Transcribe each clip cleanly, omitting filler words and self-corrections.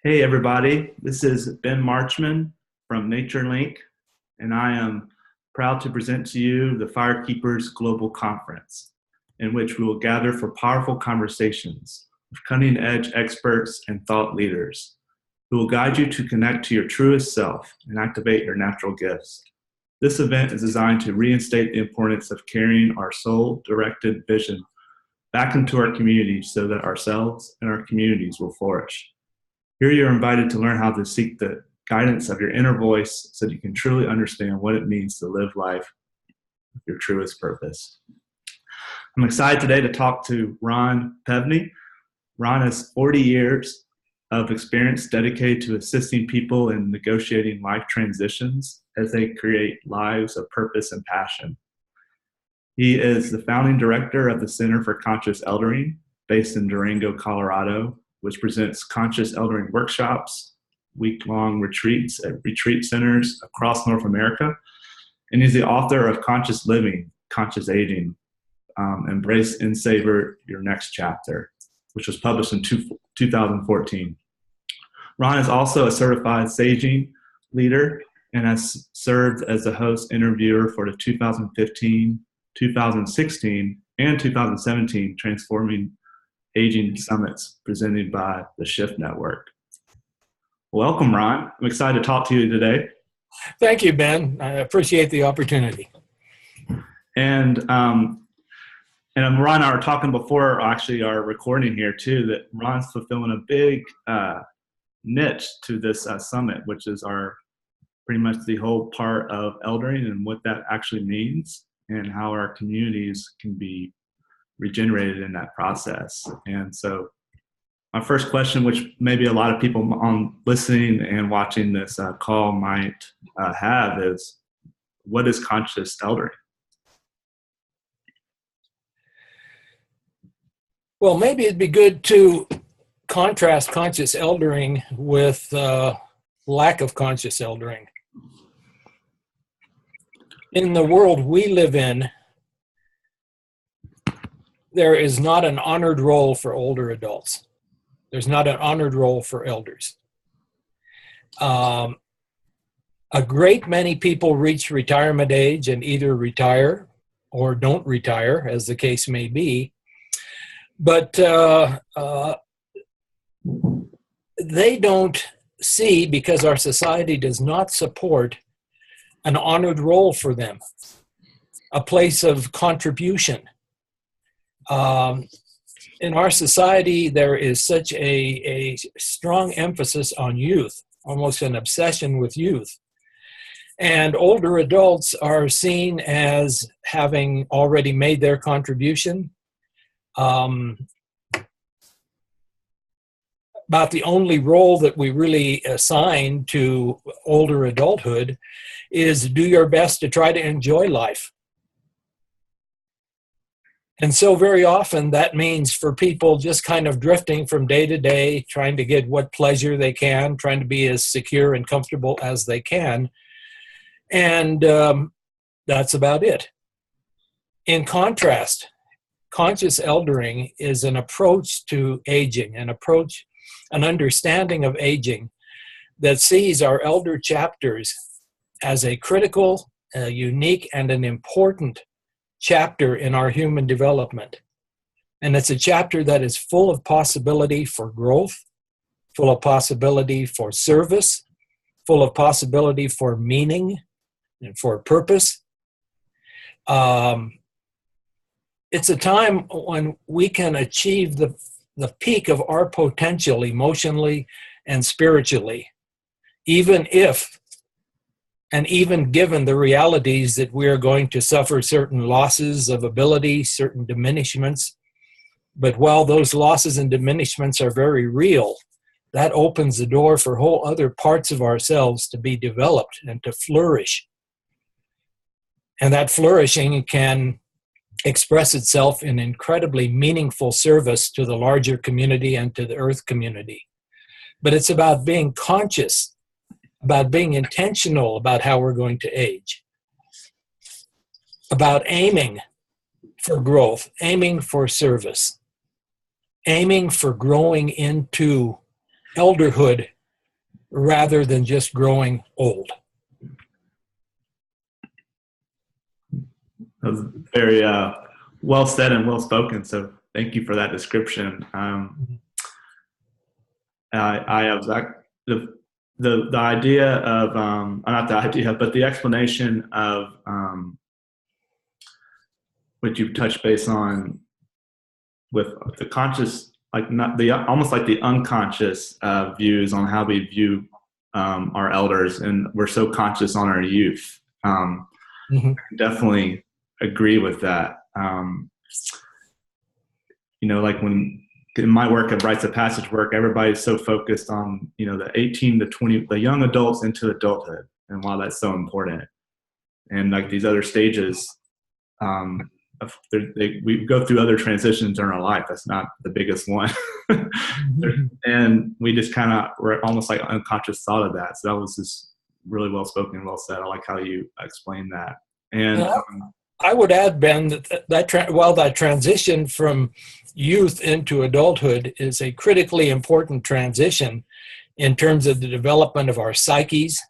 Hey everybody, this is Ben Marchman from NatureLink, and I am proud to present to you the Firekeepers Global Conference, in which we will gather for powerful conversations with cutting-edge experts and thought leaders who will guide you to connect to your truest self and activate your natural gifts. This event is designed to reinstate the importance of carrying our soul-directed vision back into our communities so that ourselves and our communities will flourish. Here you're invited to learn how to seek the guidance of your inner voice so that you can truly understand what it means to live life with your truest purpose. I'm excited today to talk to Ron Pevny. Ron has 40 years of experience dedicated to assisting people in negotiating life transitions as they create lives of purpose and passion. He is the founding director of the Center for Conscious Eldering, based in Durango, Colorado, which presents conscious eldering workshops, week-long retreats at retreat centers across North America. And he's the author of Conscious Living, Conscious Aging, Embrace and Savor Your Next Chapter, which was published in 2014. Ron is also a certified saging leader and has served as the host interviewer for the 2015, 2016, and 2017 Transforming Aging Summits presented by the Shift Network. Welcome, Ron. I'm excited to talk to you today. Thank you, Ben. I appreciate the opportunity. And Ron and I were talking before actually our recording here too, that Ron's fulfilling a big niche to this summit, which is pretty much the whole part of eldering and what that actually means and how our communities can be regenerated in that process. And so my first question, which maybe a lot of people on listening and watching this call might have, is what is conscious eldering? Well, maybe it'd be good to contrast conscious eldering with lack of conscious eldering. In the world we live in, there is not an honored role for older adults. There's not an honored role for elders. A great many people reach retirement age and either retire or don't retire, as the case may be. But they don't see, because our society does not support an honored role for them, a place of contribution. In our society, there is such a strong emphasis on youth, almost an obsession with youth. And older adults are seen as having already made their contribution. About the only role that we really assign to older adulthood is do your best to try to enjoy life. And so very often that means for people just kind of drifting from day to day, trying to get what pleasure they can, trying to be as secure and comfortable as they can. And that's about it. In contrast, conscious eldering is an approach to aging, an understanding of aging that sees our elder chapters as a critical, unique, and an important chapter in our human development. And it's a chapter that is full of possibility for growth, full of possibility for service, full of possibility for meaning and for purpose. It's a time when we can achieve the peak of our potential emotionally and spiritually, even given the realities that we are going to suffer certain losses of ability, certain diminishments. But while those losses and diminishments are very real, that opens the door for whole other parts of ourselves to be developed and to flourish. And that flourishing can express itself in incredibly meaningful service to the larger community and to the earth community. But it's about being conscious, about being intentional about how we're going to age, about aiming for growth, aiming for service, aiming for growing into elderhood rather than just growing old. That was very well said and well spoken. So thank you for that description. I was the idea of not the idea, but the explanation of what you've touched base on with the conscious, like not the almost like the unconscious views on how we view our elders, and we're so conscious on our youth. Definitely agree with that. Like when in my work of rites of passage work, everybody's so focused on, the 18 to 20, the young adults into adulthood, and why that's so important. And like these other stages, we go through other transitions in our life. That's not the biggest one. And we just kind of were almost like unconscious thought of that. So that was just really well spoken and well said. I like how you explained that. And I would add, Ben, that transition from youth into adulthood is a critically important transition in terms of the development of our psyches,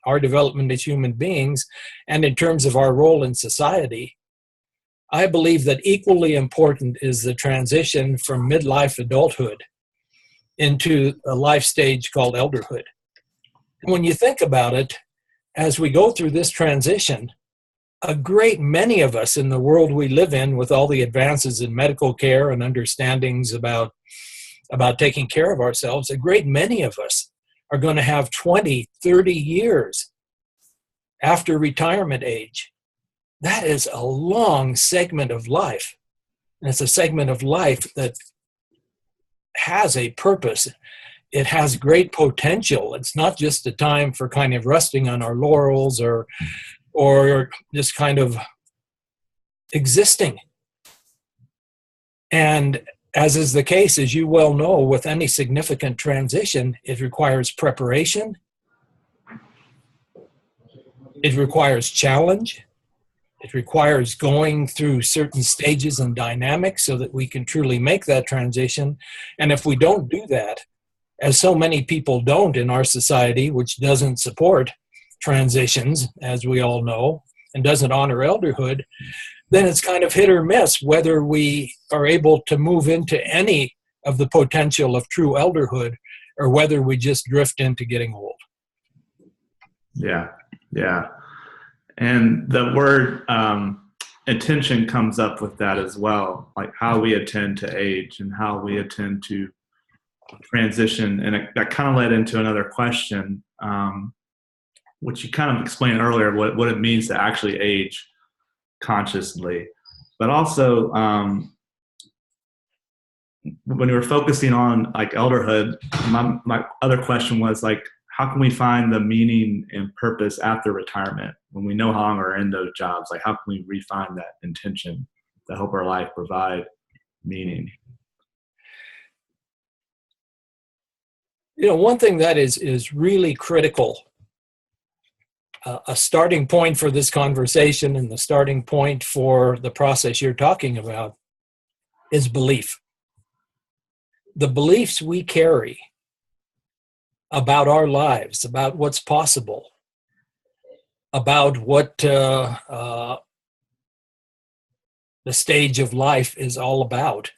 our development as human beings, and in terms of our role in society. I believe that equally important is the transition from midlife adulthood into a life stage called elderhood. When you think about it, as we go through this transition, a great many of us in the world we live in, with all the advances in medical care and understandings about taking care of ourselves, a great many of us are going to have 20, 30 years after retirement age. That is a long segment of life. And it's a segment of life that has a purpose. It has great potential. It's not just a time for kind of resting on our laurels or just kind of existing. And as is the case, as you well know, with any significant transition, it requires preparation. It requires challenge. It requires going through certain stages and dynamics so that we can truly make that transition. And if we don't do that, as so many people don't in our society, which doesn't support transitions, as we all know, and doesn't honor elderhood, then it's kind of hit or miss whether we are able to move into any of the potential of true elderhood or whether we just drift into getting old. Yeah. And the word intention comes up with that as well, like how we attend to age and how we attend to transition. And that kind of led into another question, which you kind of explained earlier, what it means to actually age consciously. But also, when we were focusing on like elderhood, my other question was like, how can we find the meaning and purpose after retirement when we no longer are in those jobs? Like, how can we refine that intention to help our life provide meaning? One thing that is really critical, a starting point for this conversation and the starting point for the process you're talking about, is belief. The beliefs we carry about our lives, about what's possible, about what the stage of life is all about,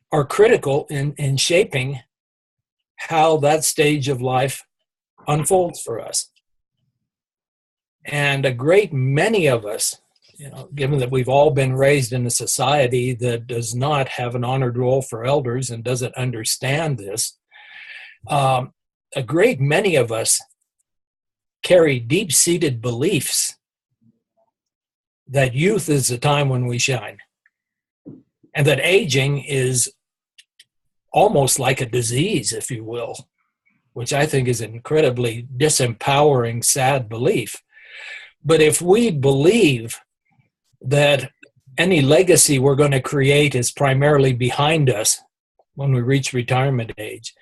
are critical in shaping how that stage of life unfolds for us. And a great many of us, given that we've all been raised in a society that does not have an honored role for elders and doesn't understand this, a great many of us carry deep-seated beliefs that youth is the time when we shine, and that aging is almost like a disease, if you will, which I think is an incredibly disempowering, sad belief. But if we believe that any legacy we're going to create is primarily behind us when we reach retirement age,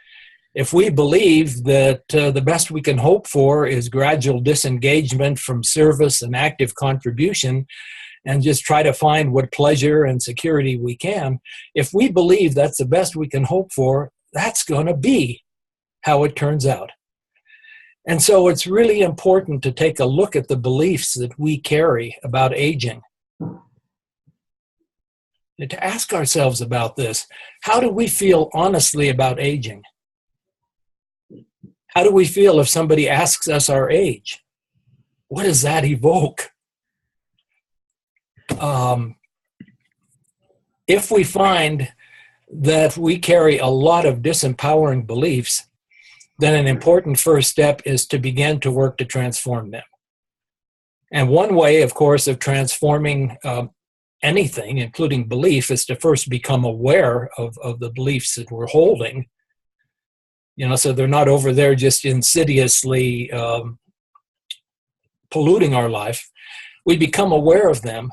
if we believe that the best we can hope for is gradual disengagement from service and active contribution and just try to find what pleasure and security we can, if we believe that's the best we can hope for, that's going to be how it turns out. And so it's really important to take a look at the beliefs that we carry about aging. And to ask ourselves about this, how do we feel honestly about aging? How do we feel if somebody asks us our age? What does that evoke? If we find that we carry a lot of disempowering beliefs, then an important first step is to begin to work to transform them. And one way, of course, of transforming anything, including belief, is to first become aware of the beliefs that we're holding. So they're not over there just insidiously polluting our life. We become aware of them.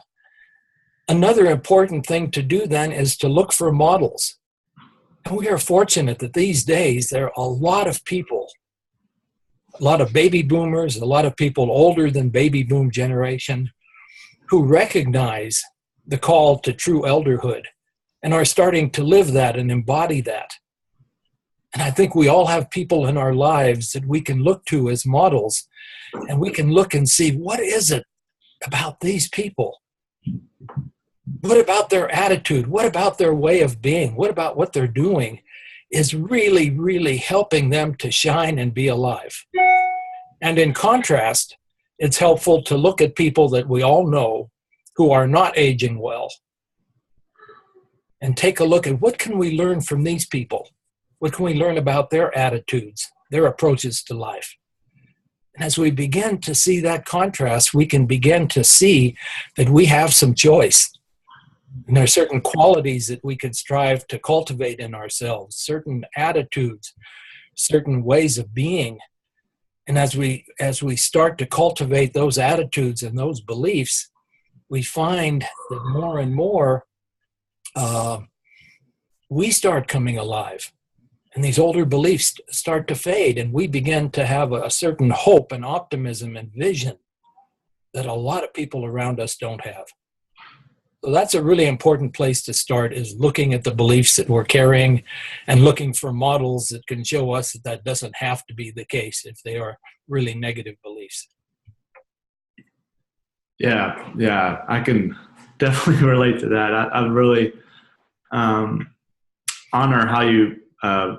Another important thing to do then is to look for models. And we are fortunate that these days there are a lot of people, a lot of baby boomers, a lot of people older than baby boom generation, who recognize the call to true elderhood and are starting to live that and embody that. And I think we all have people in our lives that we can look to as models, and we can look and see, what is it about these people? What about their attitude? What about their way of being? What about what they're doing is really, really helping them to shine and be alive? And in contrast, it's helpful to look at people that we all know who are not aging well and take a look at, what can we learn from these people? What can we learn about their attitudes, their approaches to life? And as we begin to see that contrast, we can begin to see that we have some choice. And there are certain qualities that we can strive to cultivate in ourselves, certain attitudes, certain ways of being. And as we start to cultivate those attitudes and those beliefs, we find that more and more we start coming alive. And these older beliefs start to fade, and we begin to have a certain hope and optimism and vision that a lot of people around us don't have. So that's a really important place to start, is looking at the beliefs that we're carrying and looking for models that can show us that that doesn't have to be the case if they are really negative beliefs. Yeah, I can definitely relate to that. I really honor how you are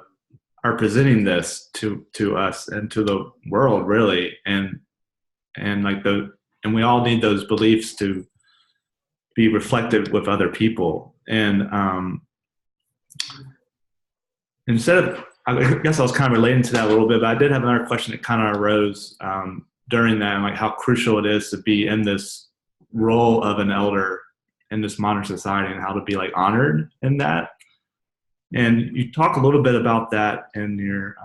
presenting this to us and to the world, really, and we all need those beliefs to be reflective with other people. And I guess I was kind of relating to that a little bit, but I did have another question that kind of arose during that, like how crucial it is to be in this role of an elder in this modern society, and how to be like honored in that. And you talk a little bit about that in your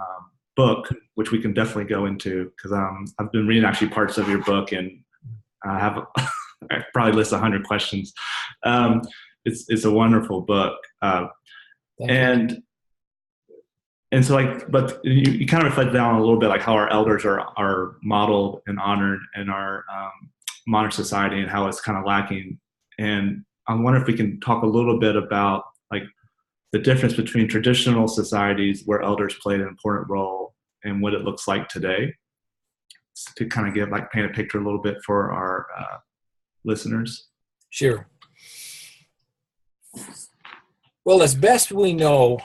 book, which we can definitely go into, because I've been reading actually parts of your book, and I have I probably list 100 questions. It's a wonderful book, and so like, but you kind of reflect down a little bit like how our elders are modeled and honored in our modern society, and how it's kind of lacking. And I wonder if we can talk a little bit about like the difference between traditional societies where elders played an important role and what it looks like today, to kind of paint a picture a little bit for our listeners. Sure. Well, as best we know,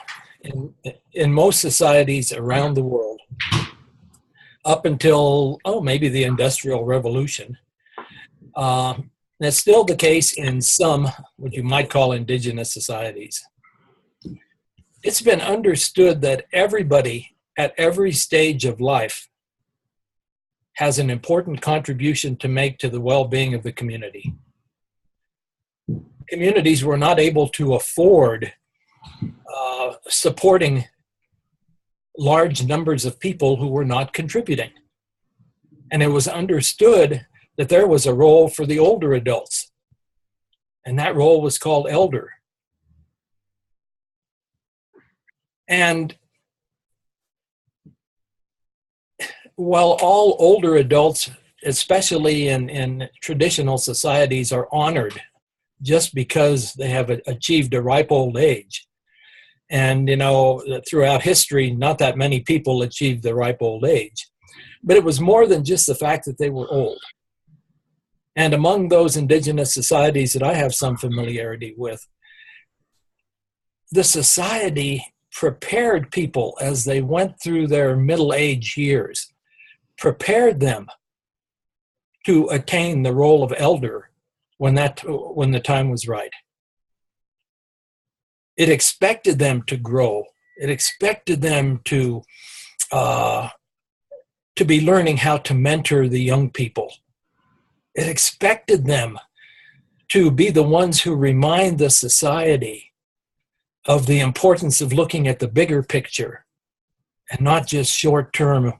in most societies around the world, up until maybe the Industrial Revolution, that's still the case in some what you might call indigenous societies. It's been understood that everybody at every stage of life has an important contribution to make to the well-being of the community. Communities were not able to afford supporting large numbers of people who were not contributing. And it was understood that there was a role for the older adults, and that role was called elder. And while all older adults, especially in traditional societies, are honored just because they have achieved a ripe old age, and throughout history, not that many people achieved the ripe old age, But it was more than just the fact that they were old. And among those indigenous societies that I have some familiarity with, the society prepared people as they went through their middle age years, prepared them to attain the role of elder when the time was right. It expected them to grow. It expected them to be learning how to mentor the young people. It expected them to be the ones who remind the society of the importance of looking at the bigger picture and not just short-term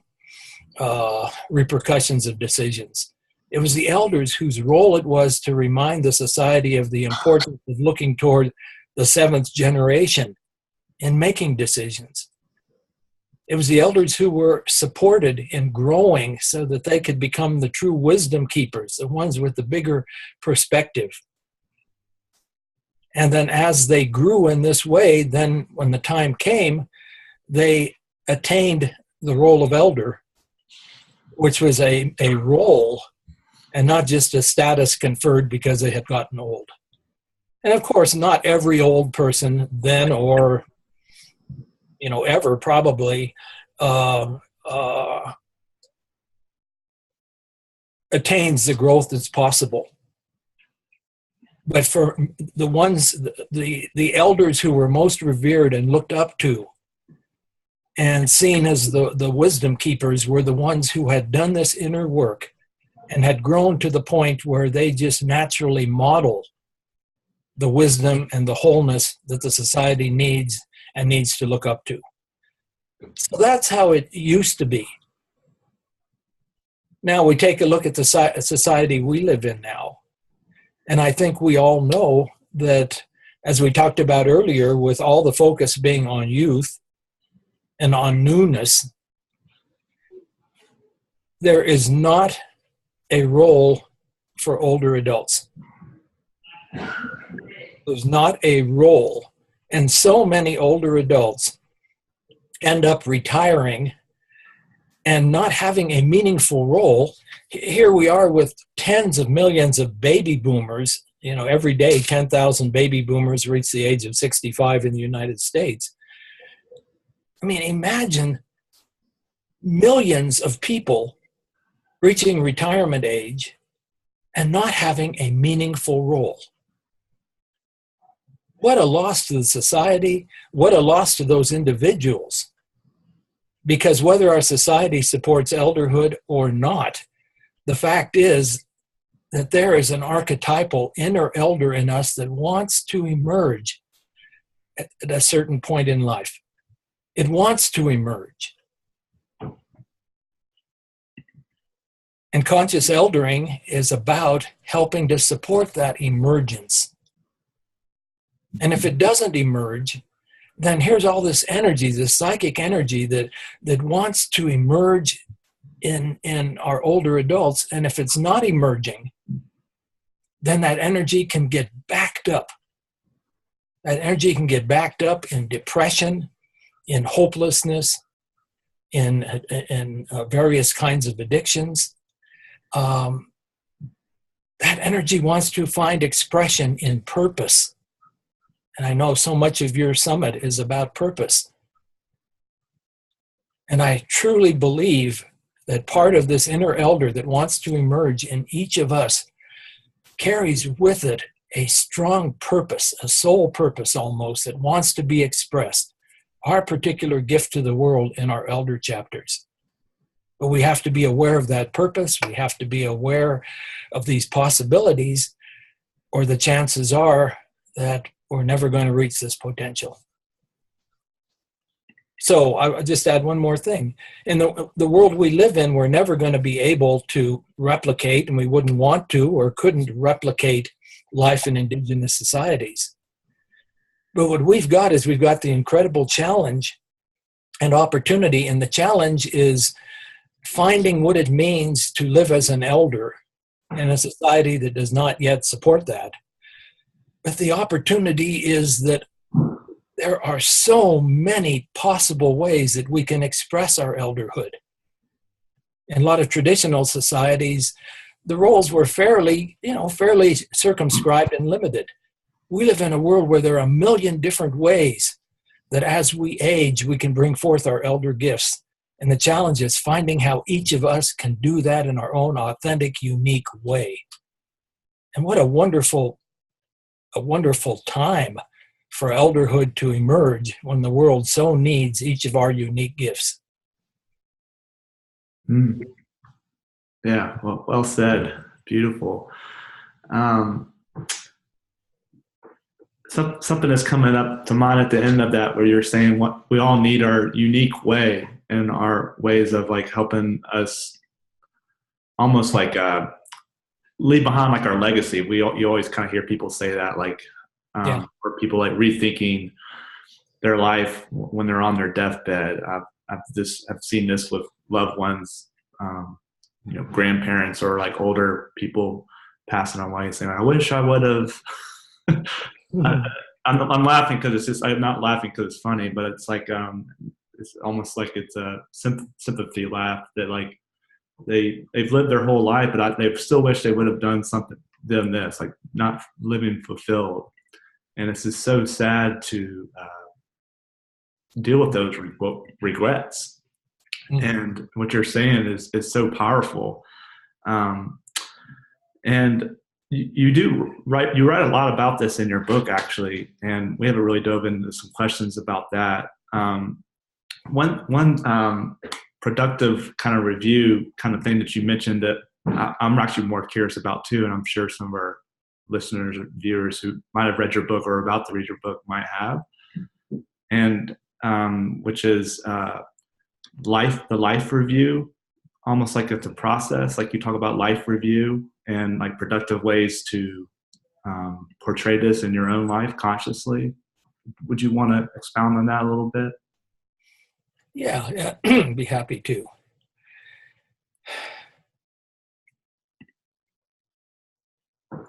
repercussions of decisions. It was the elders whose role it was to remind the society of the importance of looking toward the seventh generation in making decisions. It was the elders who were supported in growing so that they could become the true wisdom keepers, the ones with the bigger perspective. And then as they grew in this way, then when the time came, they attained the role of elder, which was a role and not just a status conferred because they had gotten old. And of course, not every old person then or ever probably attains the growth that's possible. But for the ones, the elders who were most revered and looked up to and seen as the wisdom keepers were the ones who had done this inner work and had grown to the point where they just naturally model the wisdom and the wholeness that the society needs and needs to look up to. So that's how it used to be. Now we take a look at the society we live in now. And I think we all know that, as we talked about earlier, with all the focus being on youth and on newness, there is not a role for older adults. There's not a role. And so many older adults end up retiring and not having a meaningful role. Here we are with tens of millions of baby boomers. Every day 10,000 baby boomers reach the age of 65 in the United States. I mean, imagine millions of people reaching retirement age and not having a meaningful role. What a loss to the society, what a loss to those individuals. Because whether our society supports elderhood or not, the fact is that there is an archetypal inner elder in us that wants to emerge at a certain point in life. It wants to emerge. And conscious eldering is about helping to support that emergence. And if it doesn't emerge, then here's all this energy, this psychic energy that wants to emerge in our older adults. And if it's not emerging, then that energy can get backed up. That energy can get backed up in depression, in hopelessness, in various kinds of addictions. That energy wants to find expression in purpose. And I know so much of your summit is about purpose. And I truly believe that part of this inner elder that wants to emerge in each of us carries with it a strong purpose, a soul purpose almost, that wants to be expressed. Our particular gift to the world in our elder chapters. But we have to be aware of that purpose. We have to be aware of these possibilities, or the chances are that we're never going to reach this potential. So I'll just add one more thing. In the world we live in, we're never going to be able to replicate, and we wouldn't want to or couldn't replicate life in indigenous societies. But what we've got is we've got the incredible challenge and opportunity, and the challenge is finding what it means to live as an elder in a society that does not yet support that. But the opportunity is that there are so many possible ways that we can express our elderhood. In a lot of traditional societies, the roles were fairly circumscribed and limited. We live in a world where there are a million different ways that as we age, we can bring forth our elder gifts. And the challenge is finding how each of us can do that in our own authentic, unique way. And what a wonderful time for elderhood to emerge when the world so needs each of our unique gifts. Mm. Yeah, well said. Beautiful. Something that's coming up to mind at the end of that, where you're saying what we all need our unique way and our ways of like helping us almost like leave behind like our legacy. You always kind of hear people say that, like, or people like rethinking their life when they're on their deathbed. I've seen this with loved ones, grandparents or like older people passing away, saying, "I wish I would have." I'm laughing because I'm not laughing because it's funny, but it's like it's almost like it's a sympathy laugh that like they've lived their whole life, but they still wish they would have done this, like not living fulfilled. And it's just so sad to deal with those regrets. Mm-hmm. And what you're saying is so powerful. And you write a lot about this in your book, actually, and we haven't really dove into some questions about that. One productive kind of review kind of thing that you mentioned that I'm actually more curious about too, and I'm sure some of our listeners or viewers who might have read your book or are about to read your book might have, and which is the life review, almost like it's a process, like you talk about life review and like productive ways to portray this in your own life consciously. Would you want to expound on that a little bit? Yeah, be happy to.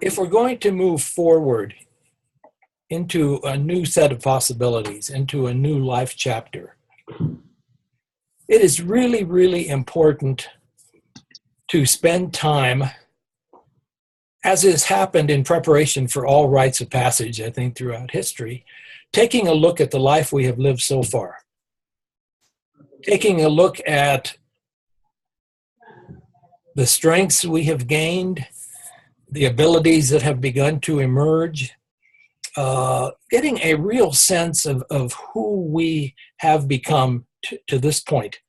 If we're going to move forward into a new set of possibilities, into a new life chapter, it is really, really important to spend time, as has happened in preparation for all rites of passage, I think, throughout history, taking a look at the life we have lived so far. Taking a look at the strengths we have gained, the abilities that have begun to emerge, getting a real sense of who we have become to this point.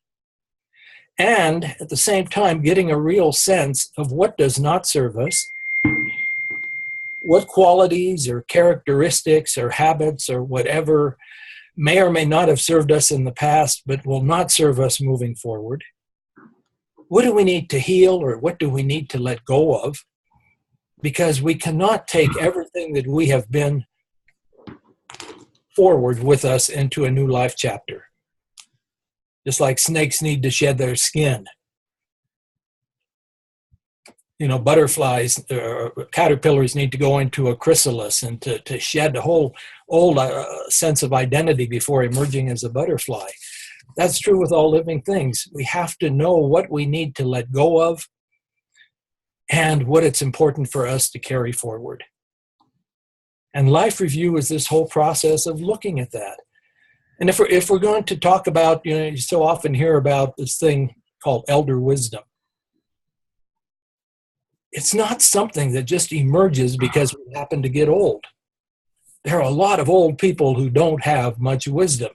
And at the same time, getting a real sense of what does not serve us, what qualities or characteristics or habits or whatever may or may not have served us in the past, but will not serve us moving forward. What do we need to heal, or what do we need to let go of? Because we cannot take everything that we have been forward with us into a new life chapter. Just like snakes need to shed their skin. Butterflies or caterpillars need to go into a chrysalis and to shed the whole old sense of identity before emerging as a butterfly. That's true with all living things. We have to know what we need to let go of and what it's important for us to carry forward. And life review is this whole process of looking at that. And if we're going to talk about, you so often hear about this thing called elder wisdom. It's not something that just emerges because we happen to get old. There are a lot of old people who don't have much wisdom.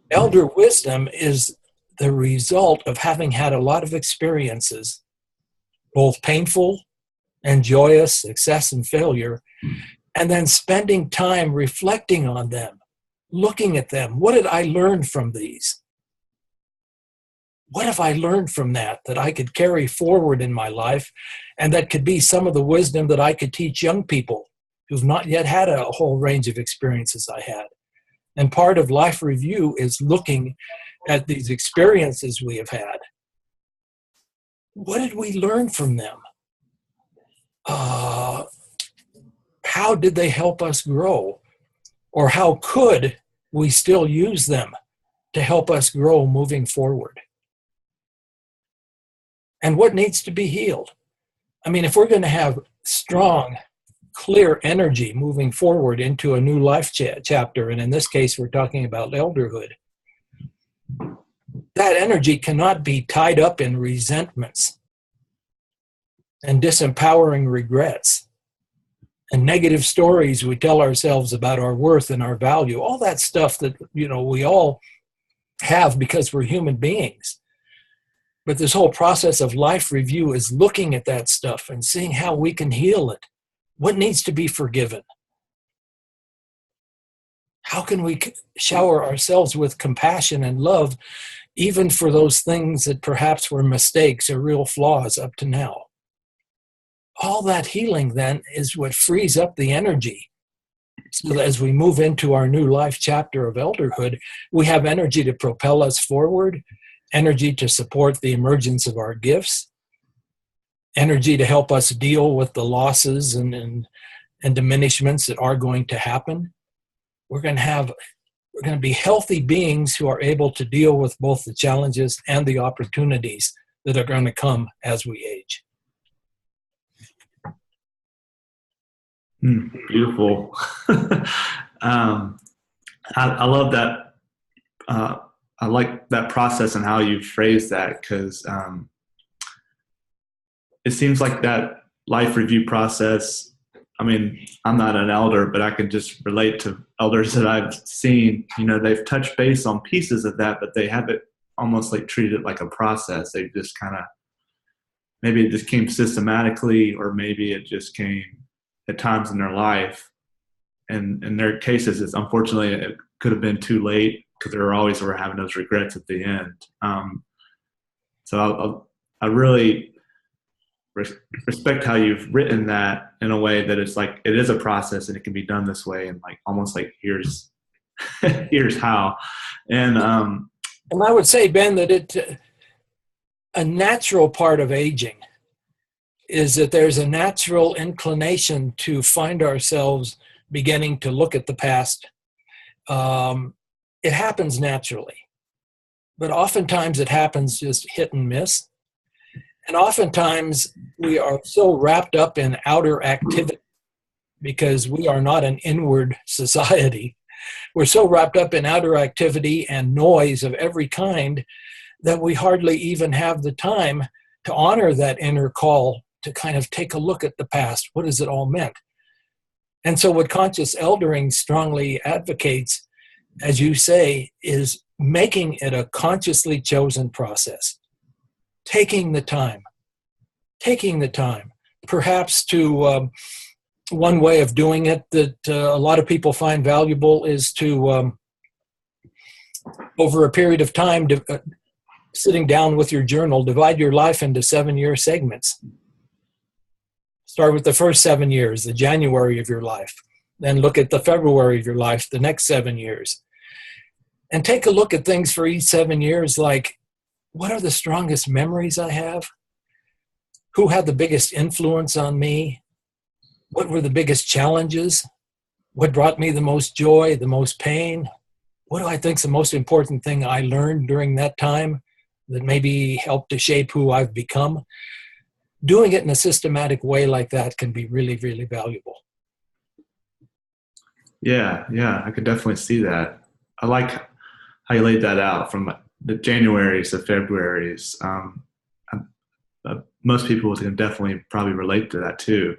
Elder wisdom is the result of having had a lot of experiences, both painful and joyous, success and failure, and then spending time reflecting on them, looking at them. What did I learn from these? What have I learned from that I could carry forward in my life, and that could be some of the wisdom that I could teach young people who've not yet had a whole range of experiences I had? And part of life review is looking at these experiences we have had. What did we learn from them? How did they help us grow? Or how could we still use them to help us grow moving forward? and what needs to be healed. I mean, if we're going to have strong, clear energy moving forward into a new life chapter, and in this case, we're talking about elderhood, that energy cannot be tied up in resentments and disempowering regrets and negative stories we tell ourselves about our worth and our value, all that stuff that, we all have because we're human beings. But this whole process of life review is looking at that stuff and seeing how we can heal it. What needs to be forgiven? How can we shower ourselves with compassion and love, even for those things that perhaps were mistakes or real flaws up to now? All that healing then is what frees up the energy, so that as we move into our new life chapter of elderhood, we have energy to propel us forward, energy to support the emergence of our gifts, energy to help us deal with the losses and diminishments that are going to happen. We're going to be healthy beings who are able to deal with both the challenges and the opportunities that are going to come as we age. Beautiful. I love that. I like that process and how you phrase that, because it seems like that life review process. I mean, I'm not an elder, but I can just relate to elders that I've seen. They've touched base on pieces of that, but they haven't almost like treated it like a process. They just kind of, maybe it just came systematically, or maybe it just came at times in their life. And in their cases, it's unfortunately, it could have been too late, because they were having those regrets at the end. So I really respect how you've written that in a way that it's like, it is a process and it can be done this way, and like almost like here's how. And I would say, Ben, that a natural part of aging is that there's a natural inclination to find ourselves beginning to look at the past. It happens naturally, but oftentimes it happens just hit and miss. And oftentimes we are so wrapped up in outer activity, because we are not an inward society. We're so wrapped up in outer activity and noise of every kind that we hardly even have the time to honor that inner call to kind of take a look at the past. What has it all meant? And so what conscious eldering strongly advocates, as you say, is making it a consciously chosen process. Taking the time, perhaps to one way of doing it that a lot of people find valuable is to, over a period of time, sitting down with your journal, divide your life into 7-year segments. Start with the first 7 years, the January of your life. Then look at the February of your life, the next 7 years. And take a look at things for each 7 years, like, what are the strongest memories I have? Who had the biggest influence on me? What were the biggest challenges? What brought me the most joy, the most pain? What do I think is the most important thing I learned during that time that maybe helped to shape who I've become? Doing it in a systematic way like that can be really, really valuable. Yeah, I could definitely see that. I like how you laid that out from the Januaries to Februaries. Most people can definitely probably relate to that too.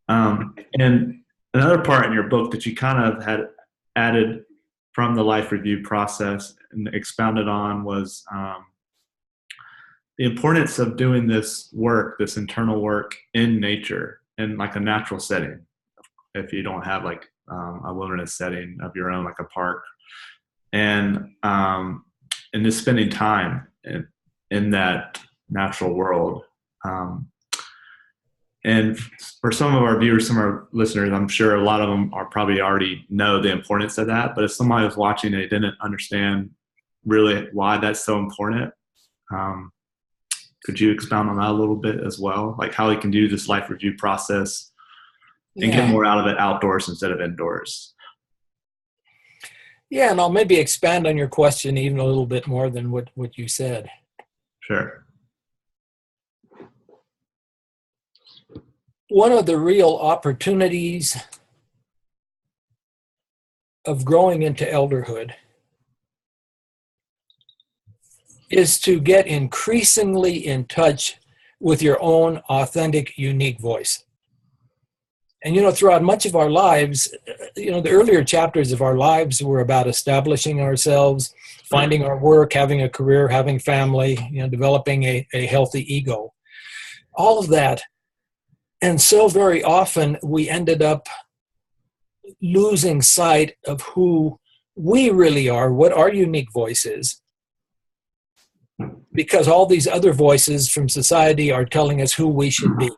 And another part in your book that you kind of had added from the life review process and expounded on was the importance of doing this work, this internal work in nature, in like a natural setting. If you don't have like a wilderness setting of your own, like a park, and just spending time in that natural world. And for some of our viewers, some of our listeners, I'm sure a lot of them are probably already know the importance of that. But if somebody was watching and they didn't understand really why that's so important, could you expound on that a little bit as well? Like how they can do this life review process and get more out of it outdoors instead of indoors. Yeah, and I'll maybe expand on your question even a little bit more than what you said. Sure. one of the real opportunities of growing into elderhood is to get increasingly in touch with your own authentic, unique voice. And, throughout much of our lives, the earlier chapters of our lives were about establishing ourselves, finding our work, having a career, having family, developing a healthy ego. All of that. And so very often we ended up losing sight of who we really are, what our unique voice is, because all these other voices from society are telling us who we should be,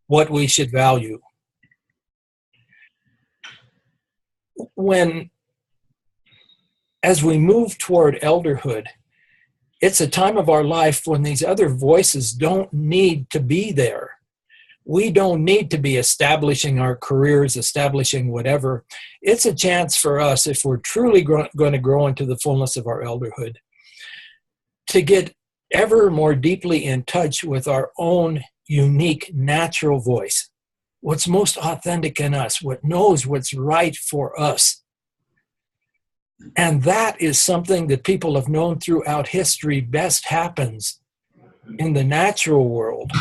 what we should value. As we move toward elderhood, it's a time of our life when these other voices don't need to be there. We don't need to be establishing our careers, establishing whatever. It's a chance for us, if we're truly going to grow into the fullness of our elderhood, to get ever more deeply in touch with our own unique natural voice, what's most authentic in us, what knows what's right for us. And that is something that people have known throughout history best happens in the natural world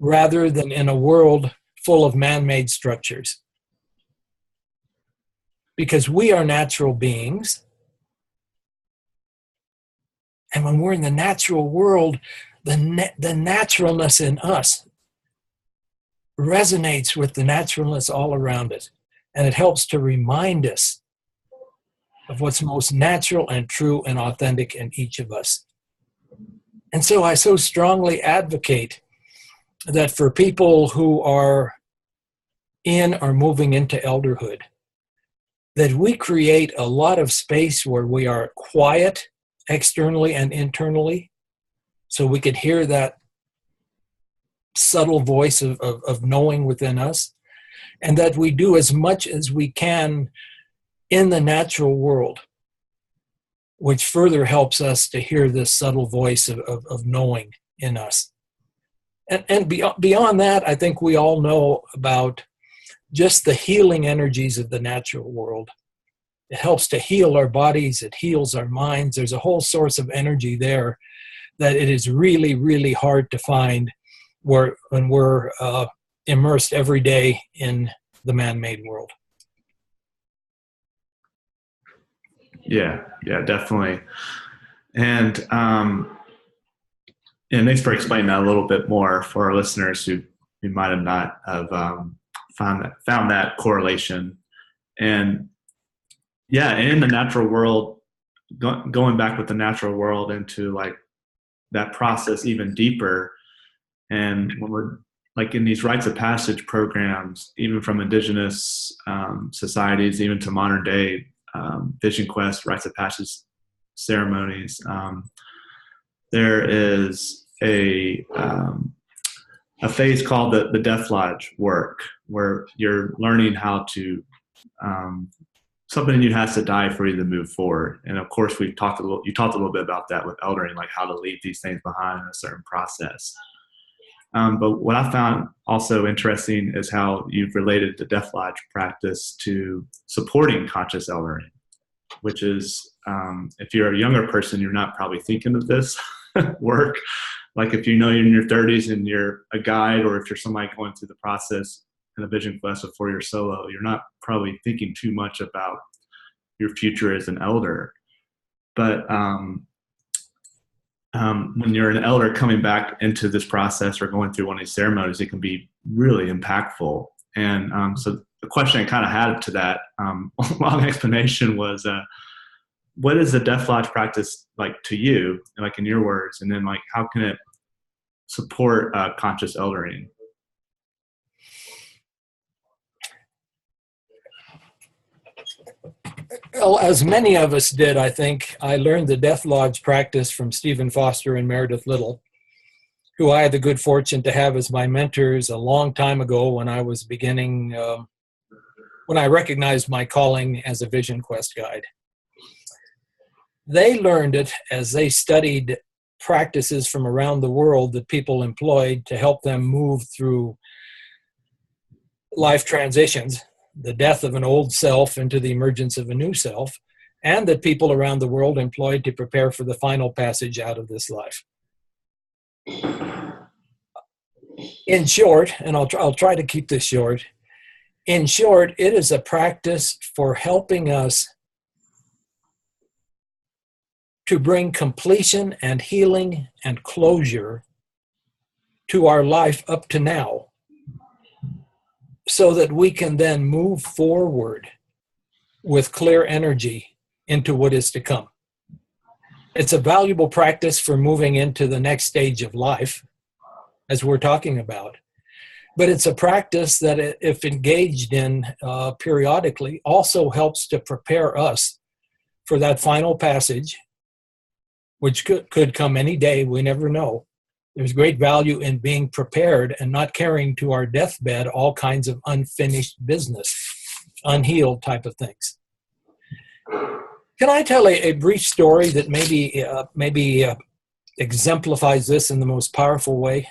rather than in a world full of man-made structures. Because we are natural beings. And when we're in the natural world, the naturalness in us resonates with the naturalness all around it. And it helps to remind us of what's most natural and true and authentic in each of us. And so I so strongly advocate that for people who are in or moving into elderhood, that we create a lot of space where we are quiet externally and internally, so we could hear that subtle voice of knowing within us, and that we do as much as we can in the natural world, which further helps us to hear this subtle voice of knowing in us. And beyond that, I think we all know about just the healing energies of the natural world. It helps to heal our bodies. It heals our minds. There's a whole source of energy there that it is really, really hard to find when we're immersed every day in the man-made world. Yeah, definitely. And thanks for explaining that a little bit more for our listeners who might have not have found that correlation. And yeah, in the natural world, going back with the natural world into like that process even deeper. And when we're like in these rites of passage programs, even from indigenous societies, even to modern day Vision Quest, rites of passage ceremonies, there is a phase called the Death Lodge work, where you're learning how to something new has to die for you to move forward. And of course, you talked a little bit about that with eldering, like how to leave these things behind in a certain process. But what I found also interesting is how you've related the Death Lodge practice to supporting conscious eldering, which is, if you're a younger person, you're not probably thinking of this work. Like if you're in your 30s and you're a guide, or if you're somebody going through the process in a Vision Quest before you're solo, you're not probably thinking too much about your future as an elder. But when you're an elder coming back into this process or going through one of these ceremonies, it can be really impactful. And so the question I kind of had to that long explanation was, what is the Death Lodge practice like to you, like in your words? And then like, how can it support conscious eldering? Well, as many of us did, I think, I learned the Death Lodge practice from Stephen Foster and Meredith Little, who I had the good fortune to have as my mentors a long time ago when I was beginning, when I recognized my calling as a Vision Quest guide. They learned it as they studied practices from around the world that people employed to help them move through life transitions, the death of an old self into the emergence of a new self, and that people around the world employed to prepare for the final passage out of this life. In short, and I'll try to keep this short, in short, it is a practice for helping us to bring completion and healing and closure to our life up to now, so that we can then move forward with clear energy into what is to come. It's a valuable practice for moving into the next stage of life, as we're talking about. But it's a practice that, if engaged in periodically, also helps to prepare us for that final passage, which could come any day. We never know. There's great value in being prepared and not carrying to our deathbed all kinds of unfinished business, unhealed type of things. Can I tell a brief story that maybe exemplifies this in the most powerful way?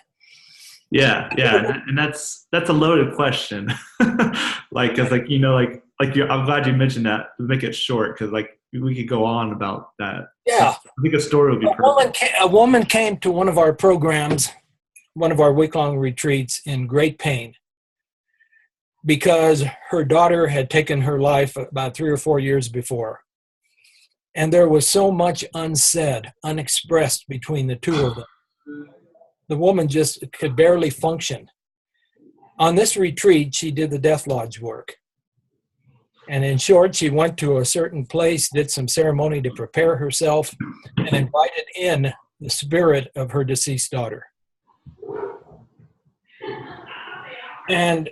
Yeah, and that's a loaded question. I'm glad you mentioned that to make it short, because we could go on about that. Yeah, I think a story would be perfect. A woman came to one of our programs, one of our week-long retreats, in great pain because her daughter had taken her life about 3 or 4 years before. And there was so much unsaid, unexpressed between the two of them. The woman just could barely function. On this retreat, she did the Death Lodge work. And in short, she went to a certain place, did some ceremony to prepare herself, and invited in the spirit of her deceased daughter. And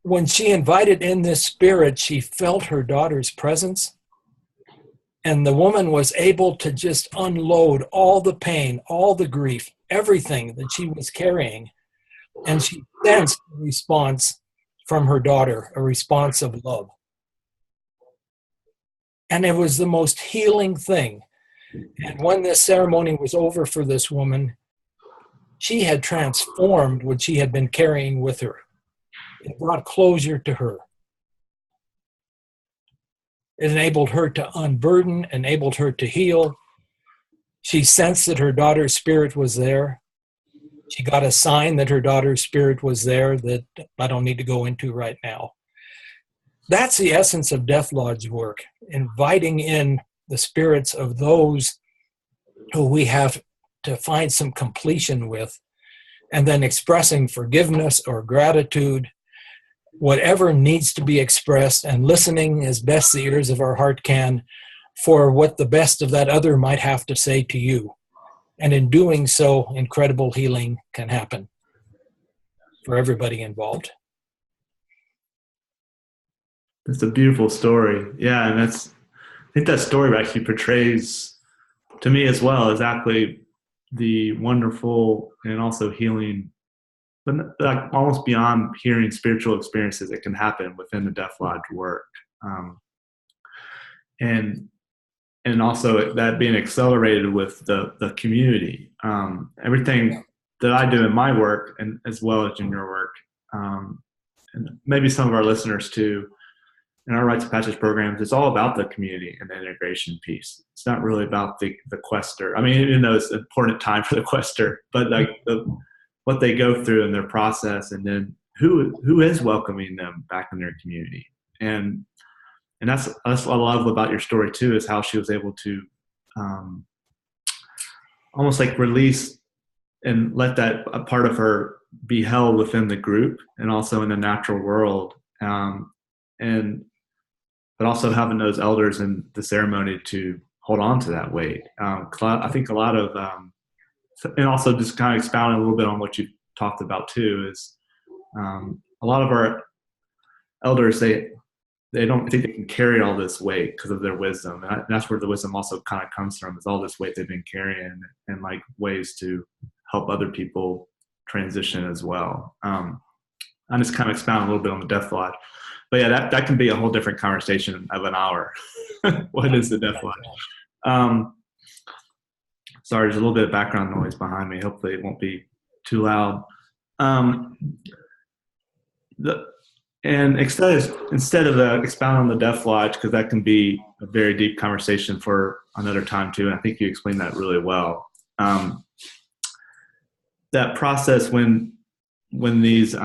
when she invited in this spirit, she felt her daughter's presence. And the woman was able to just unload all the pain, all the grief, everything that she was carrying. And she sensed a response from her daughter, a response of love. And it was the most healing thing. And when this ceremony was over for this woman, she had transformed what she had been carrying with her. It brought closure to her. It enabled her to unburden, enabled her to heal. She sensed that her daughter's spirit was there. She got a sign that her daughter's spirit was there that I don't need to go into right now. That's the essence of Death Lodge work, inviting in the spirits of those who we have to find some completion with, and then expressing forgiveness or gratitude, whatever needs to be expressed, and listening as best the ears of our heart can for what the best of that other might have to say to you. And in doing so, incredible healing can happen for everybody involved. That's a beautiful story. Yeah, and I think that story actually portrays to me as well exactly the wonderful and also healing, but almost beyond hearing spiritual experiences that can happen within the Death Lodge work. And also that being accelerated with the community. Everything that I do in my work, and as well as in your work, and maybe some of our listeners too, in our Rites of Passage programs, it's all about the community and the integration piece. It's not really about the quester. I mean, even though it's an important time for the quester, but what they go through in their process, and then who is welcoming them back in their community. And that's what I love about your story too, is how she was able to almost release and let that a part of her be held within the group and also in the natural world. But also having those elders in the ceremony to hold on to that weight. I think a lot of, and also just kind of expounding a little bit on what you talked about too, is a lot of our elders, they don't think they can carry all this weight because of their wisdom. And that's where the wisdom also kind of comes from, is all this weight they've been carrying, and ways to help other people transition as well. I just kind of expound a little bit on the Death Lodge. But yeah, that can be a whole different conversation of an hour. What is the Death Lodge? Sorry, there's a little bit of background noise behind me. Hopefully it won't be too loud. Um, the, and instead of expounding on the Death Lodge, because that can be a very deep conversation for another time too, and I think you explained that really well. That process when these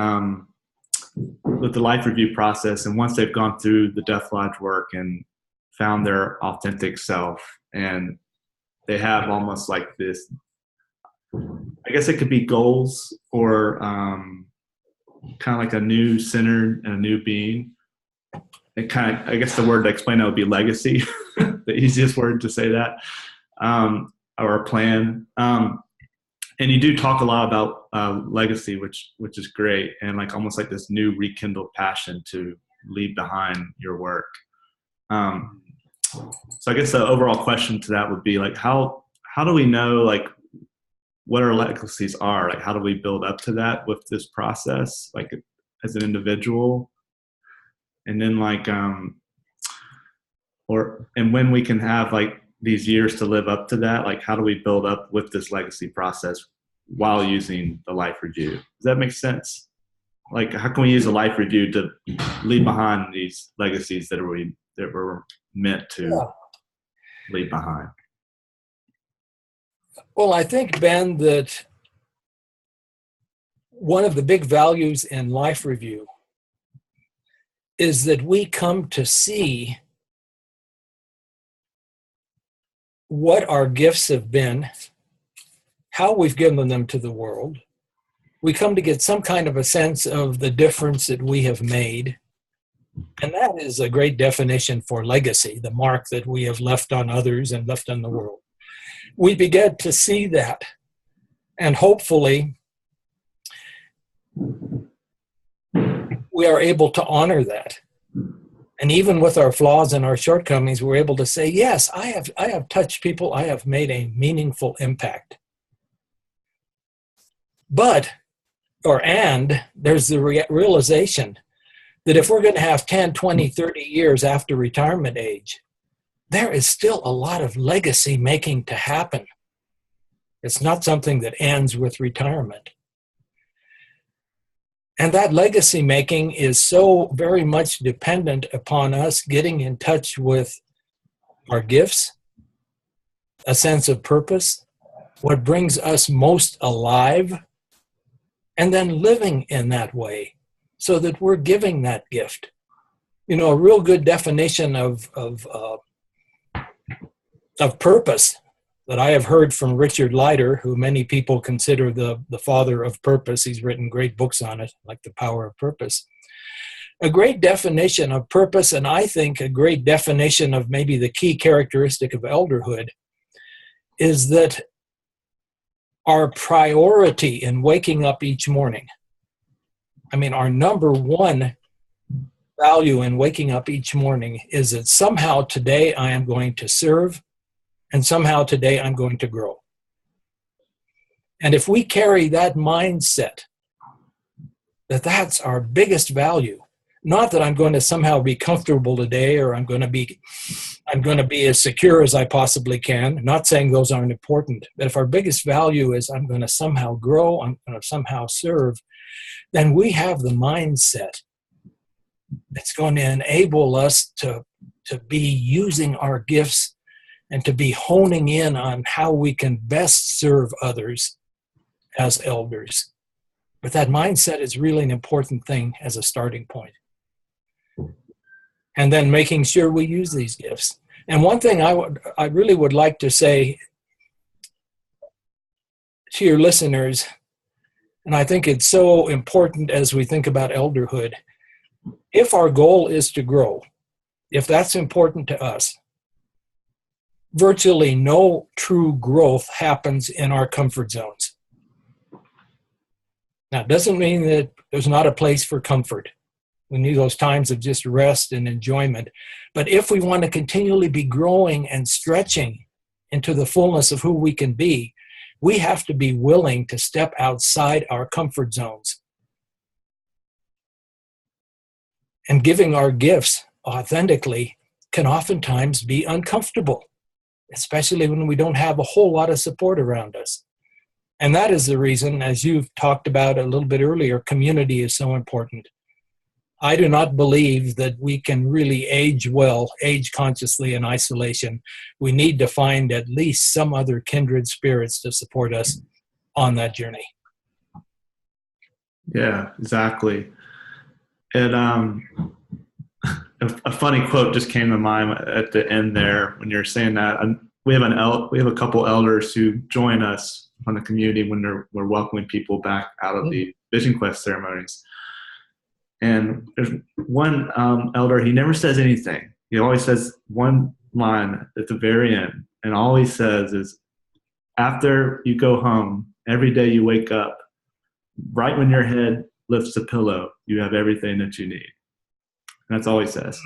with the life review process, and once they've gone through the Death Lodge work and found their authentic self, and they have almost like this, I guess it could be goals or kind of like a new center and a new being. It kind of, I guess the word to explain that would be legacy, the easiest word to say that, or a plan. And you do talk a lot about legacy, which is great, and like almost like this new rekindled passion to leave behind your work. So I guess the overall question to that would be like, how do we know like what our legacies are? Like, how do we build up to that with this process, like as an individual? And then like, and when we can have like these years to live up to that, like how do we build up with this legacy process while using the life review? Does that make sense? Like, how can we use a life review to leave behind these legacies that were meant to leave behind? Well, I think, Ben, that one of the big values in life review is that we come to see what our gifts have been, how we've given them to the world. We come to get some kind of a sense of the difference that we have made. And that is a great definition for legacy, the mark that we have left on others and left on the world. We begin to see that, and hopefully we are able to honor that. And even with our flaws and our shortcomings, we're able to say, yes, I have touched people, I have made a meaningful impact. And there's the realization that if we're going to have 10, 20, 30 years after retirement age, there is still a lot of legacy making to happen. It's not something that ends with retirement. And that legacy making is so very much dependent upon us getting in touch with our gifts, a sense of purpose, what brings us most alive, and then living in that way so that we're giving that gift. You know, a real good definition of purpose that I have heard from Richard Leider, who many people consider the father of purpose. He's written great books on it, like The Power of Purpose. A great definition of purpose, and I think a great definition of maybe the key characteristic of elderhood, is that our priority in waking up each morning, I mean, our number one value in waking up each morning is that somehow today I am going to serve, and somehow today I'm going to grow. And if we carry that mindset, that that's our biggest value, not that I'm going to somehow be comfortable today or I'm going to be as secure as I possibly can, not saying those aren't important, but if our biggest value is I'm going to somehow grow, I'm going to somehow serve, then we have the mindset that's going to enable us to be using our gifts and to be honing in on how we can best serve others as elders. But that mindset is really an important thing as a starting point. And then making sure we use these gifts. And one thing I really would like to say to your listeners, and I think it's so important as we think about elderhood, if our goal is to grow, if that's important to us, virtually no true growth happens in our comfort zones. Now, it doesn't mean that there's not a place for comfort. We need those times of just rest and enjoyment. But if we want to continually be growing and stretching into the fullness of who we can be, we have to be willing to step outside our comfort zones. And giving our gifts authentically can oftentimes be uncomfortable. especially when we don't have a whole lot of support around us. And that is the reason, as you've talked about a little bit earlier, community is so important. I do not believe that we can really age well, age consciously in isolation. We need to find at least some other kindred spirits to support us on that journey. Yeah, exactly. And a funny quote just came to mind at the end there when you're saying that. We have a couple elders who join us on the community when we're welcoming people back out of the Vision Quest ceremonies. And there's one elder, he never says anything. He always says one line at the very end. And all he says is, after you go home, every day you wake up, right when your head lifts the pillow, you have everything that you need. And that's all he says.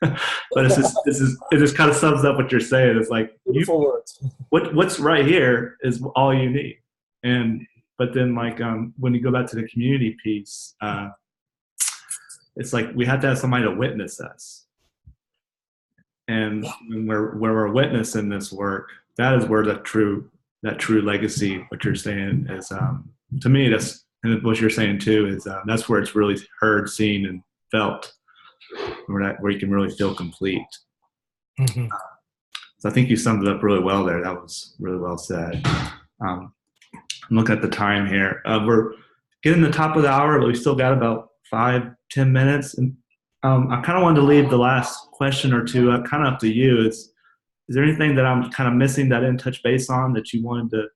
But it just kind of sums up what you're saying. It's like, beautiful words. What's right here is all you need. But then like when you go back to the community piece, it's like we have to have somebody to witness us. And when we're witnessing this work, that is where that true legacy, what you're saying is, to me, that's, and what you're saying too, is that's where it's really heard, seen, and felt, where you can really feel complete. Mm-hmm. So I think you summed it up really well there. That was really well said. I'm looking at the time here. We're getting to the top of the hour, but we still got about 5-10 minutes. And I kind of wanted to leave the last question or two kind of up to you. Is there anything that I'm kind of missing that I didn't touch base on that you wanted to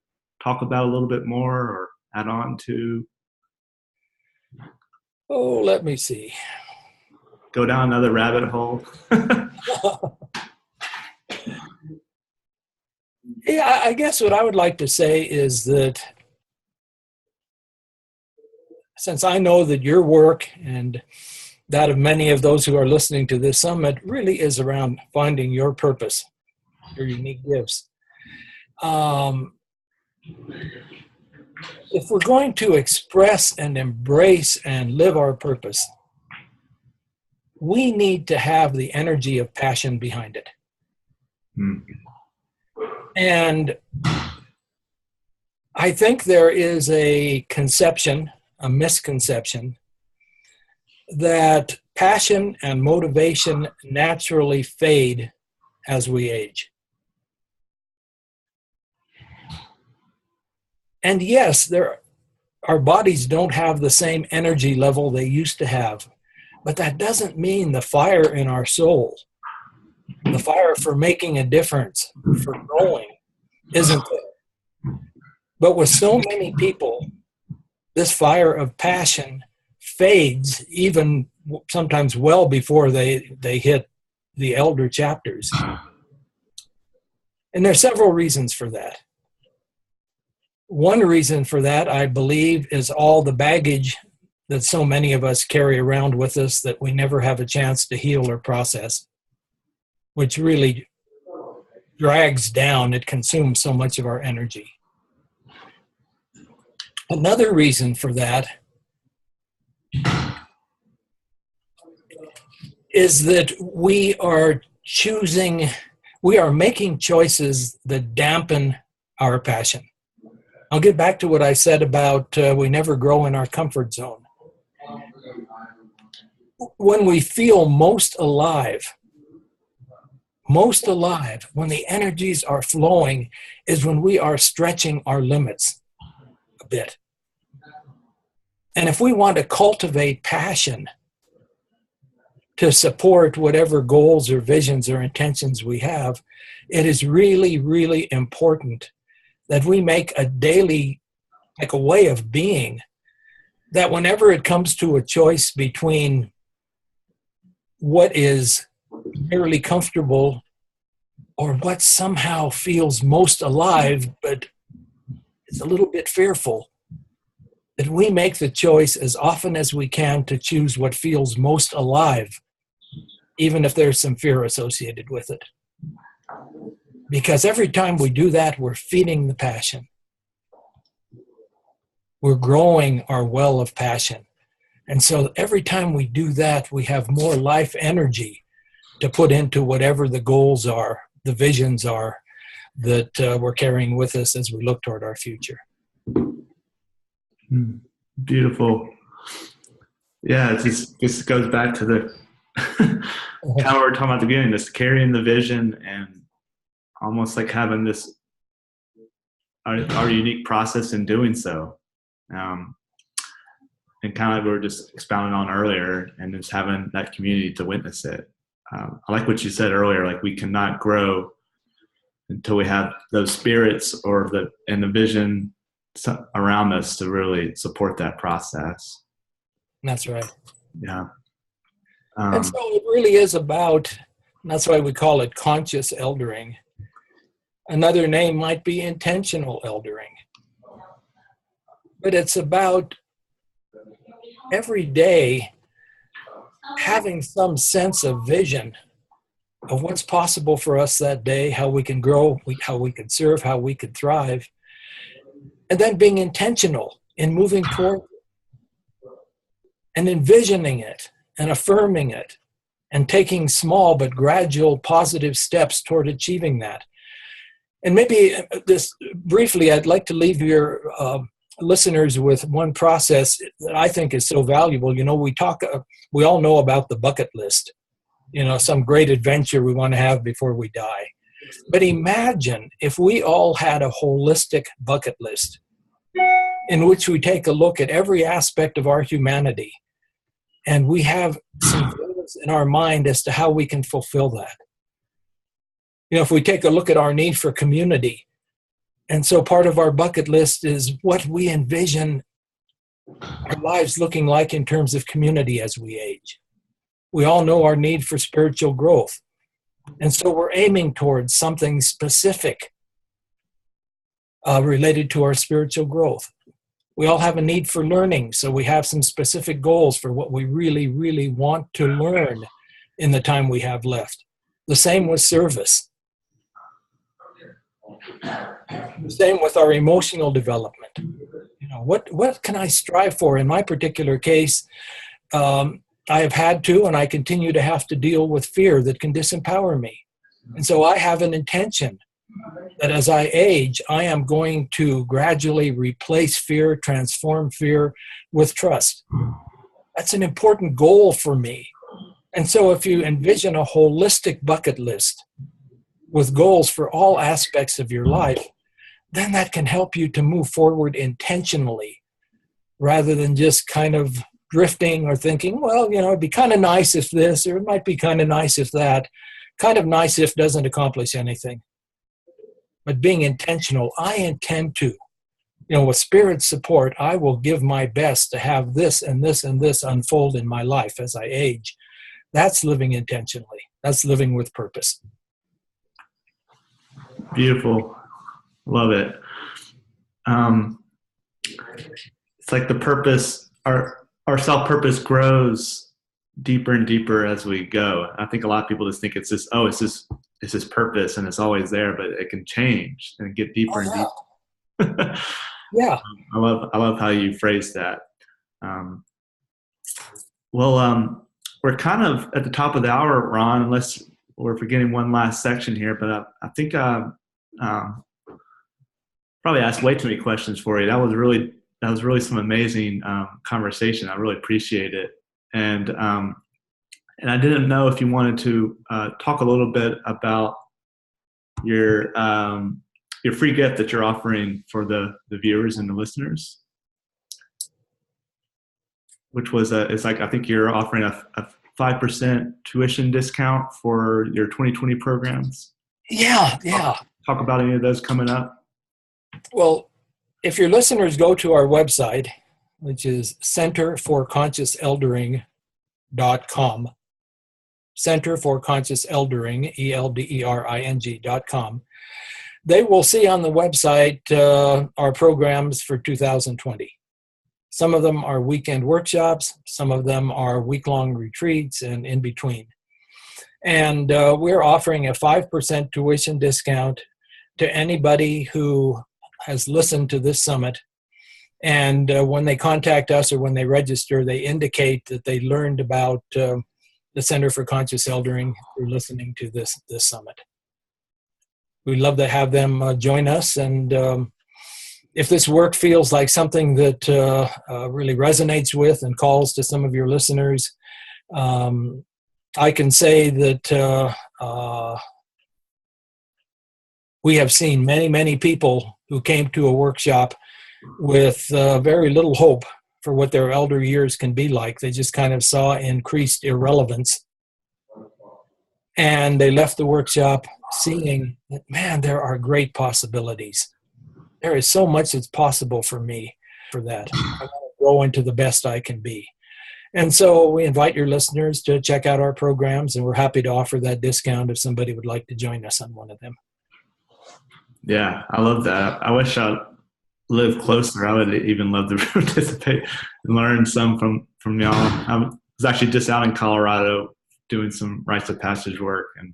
talk about a little bit more or add on to? Oh, let me see. Go down another rabbit hole. Yeah, I guess what I would like to say is that since I know that your work and that of many of those who are listening to this summit really is around finding your purpose, your unique gifts. If we're going to express and embrace and live our purpose, we need to have the energy of passion behind it. Mm. And I think there is a misconception, that passion and motivation naturally fade as we age. And yes, our bodies don't have the same energy level they used to have, but that doesn't mean the fire in our soul, the fire for making a difference, for growing, isn't there. But with so many people, this fire of passion fades even sometimes well before they hit the elder chapters. And there are several reasons for that. One reason for that, I believe, is all the baggage that so many of us carry around with us that we never have a chance to heal or process, which really drags down, it consumes so much of our energy. Another reason for that is that we are making choices that dampen our passion. I'll get back to what I said about we never grow in our comfort zone. When we feel most alive, when the energies are flowing, is when we are stretching our limits a bit. And if we want to cultivate passion to support whatever goals or visions or intentions we have, it is really, really important that we make a daily, like a way of being, that whenever it comes to a choice between what is merely comfortable or what somehow feels most alive but is a little bit fearful, that we make the choice as often as we can to choose what feels most alive, even if there's some fear associated with it. Because every time we do that, we're feeding the passion. We're growing our well of passion. And so every time we do that, we have more life energy to put into whatever the goals are the visions are that we're carrying with us as we look toward our future. Beautiful. Yeah, this goes back to the kind of what we were talking about at the beginning, this carrying the vision and almost like having this our unique process in doing so. And kind of like we were just expounding on earlier, and just having that community to witness it. I like what you said earlier, like we cannot grow until we have those spirits or the vision around us to really support that process. That's right. Yeah. And so it really is about, and that's why we call it conscious eldering. Another name might be intentional eldering. But it's about every day having some sense of vision of what's possible for us that day, how we can grow, how we can serve, how we can thrive, and then being intentional in moving toward and envisioning it and affirming it and taking small but gradual positive steps toward achieving that. And maybe this briefly, I'd like to leave your listeners with one process that I think is so valuable. You know, we all know about the bucket list, you know, some great adventure we want to have before we die. But imagine if we all had a holistic bucket list in which we take a look at every aspect of our humanity and we have some goals in our mind as to how we can fulfill that. You know, if we take a look at our need for community, and so part of our bucket list is what we envision our lives looking like in terms of community as we age. We all know our need for spiritual growth. And so we're aiming towards something specific related to our spiritual growth. We all have a need for learning, so we have some specific goals for what we really, really want to learn in the time we have left. The same with service. The same with our emotional development. You know, what can I strive for? In my particular case, I have had to, and I continue to have to deal with fear that can disempower me. And so I have an intention that as I age, I am going to gradually replace fear, transform fear with trust. That's an important goal for me. And so if you envision a holistic bucket list with goals for all aspects of your life, then that can help you to move forward intentionally rather than just kind of drifting or thinking, well, you know, it'd be kind of nice if this, or it might be kind of nice if that. Kind of nice if doesn't accomplish anything. But being intentional, I intend to, you know, with Spirit's support, I will give my best to have this and this and this unfold in my life as I age. That's living intentionally. That's living with purpose. Beautiful. Love it. It's like the purpose, our self-purpose grows deeper and deeper as we go. I think a lot of people just think it's this purpose and it's always there, but it can change and get deeper and deeper. Yeah. I love how you phrase that. We're kind of at the top of the hour, Ron, unless we're forgetting one last section here, but I think probably asked way too many questions for you. That was really some amazing conversation. I really appreciate it. And I didn't know if you wanted to talk a little bit about your free gift that you're offering for the viewers and the listeners, which was it's like, I think you're offering a 5% tuition discount for your 2020 programs. Yeah. Talk about any of those coming up. Well, if your listeners go to our website, which is centerforconsciouseldering.com, Center for Conscious Eldering, ELDERING.com, they will see on the website our programs for 2020. Some of them are weekend workshops, some of them are week-long retreats, and in between. And we're offering a 5% tuition discount to anybody who has listened to this summit. And when they contact us or when they register, they indicate that they learned about the Center for Conscious Eldering through listening to this summit. we'd love to have them join us. And if this work feels like something that really resonates with and calls to some of your listeners, I can say that we have seen many, many people who came to a workshop with very little hope for what their elder years can be like. They just kind of saw increased irrelevance. And they left the workshop seeing that, man, there are great possibilities. There is so much that's possible for me for that. I want to grow into the best I can be. And so we invite your listeners to check out our programs, and we're happy to offer that discount if somebody would like to join us on one of them. Yeah, I love that. I wish I lived closer. I would even love to participate and learn some from y'all. I was actually just out in Colorado doing some rites of passage work, and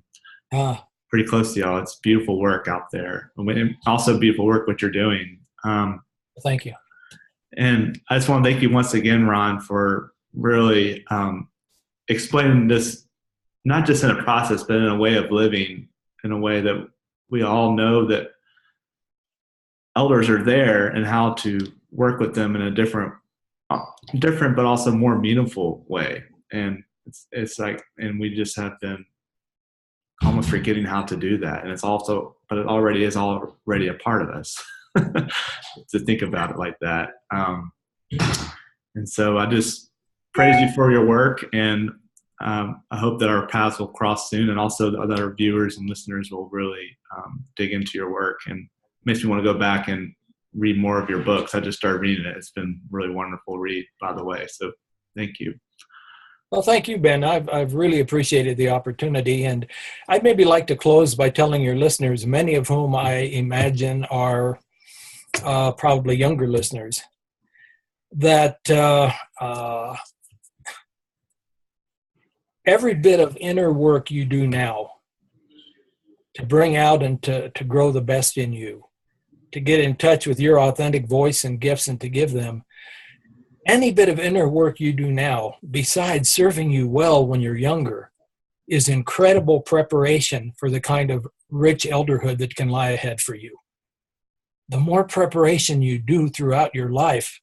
pretty close to y'all. It's beautiful work out there. And also beautiful work what you're doing. Thank you. And I just want to thank you once again, Ron, for really explaining this, not just in a process, but in a way of living, in a way that we all know that elders are there and how to work with them in a different but also more meaningful way. And it's like, and we just have been almost forgetting how to do that. And but it already is already a part of us to think about it like that. And so I just praise you for your work, and I hope that our paths will cross soon, and also that our viewers and listeners will really dig into your work. And it makes me want to go back and read more of your books. I just started reading it. It's been a really wonderful read, by the way. So thank you. Well, thank you, Ben. I've really appreciated the opportunity. And I'd maybe like to close by telling your listeners, many of whom I imagine are probably younger listeners, that every bit of inner work you do now to bring out and to grow the best in you, to get in touch with your authentic voice and gifts and to give them, any bit of inner work you do now, besides serving you well when you're younger, is incredible preparation for the kind of rich elderhood that can lie ahead for you. The more preparation you do throughout your life,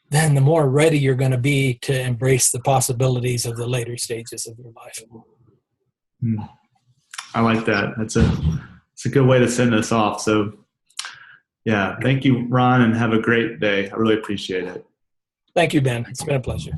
then the more ready you're going to be to embrace the possibilities of the later stages of your life. I like that. It's a good way to send us off. So yeah, thank you, Ron, and have a great day. I really appreciate it. Thank you, Ben. It's been a pleasure.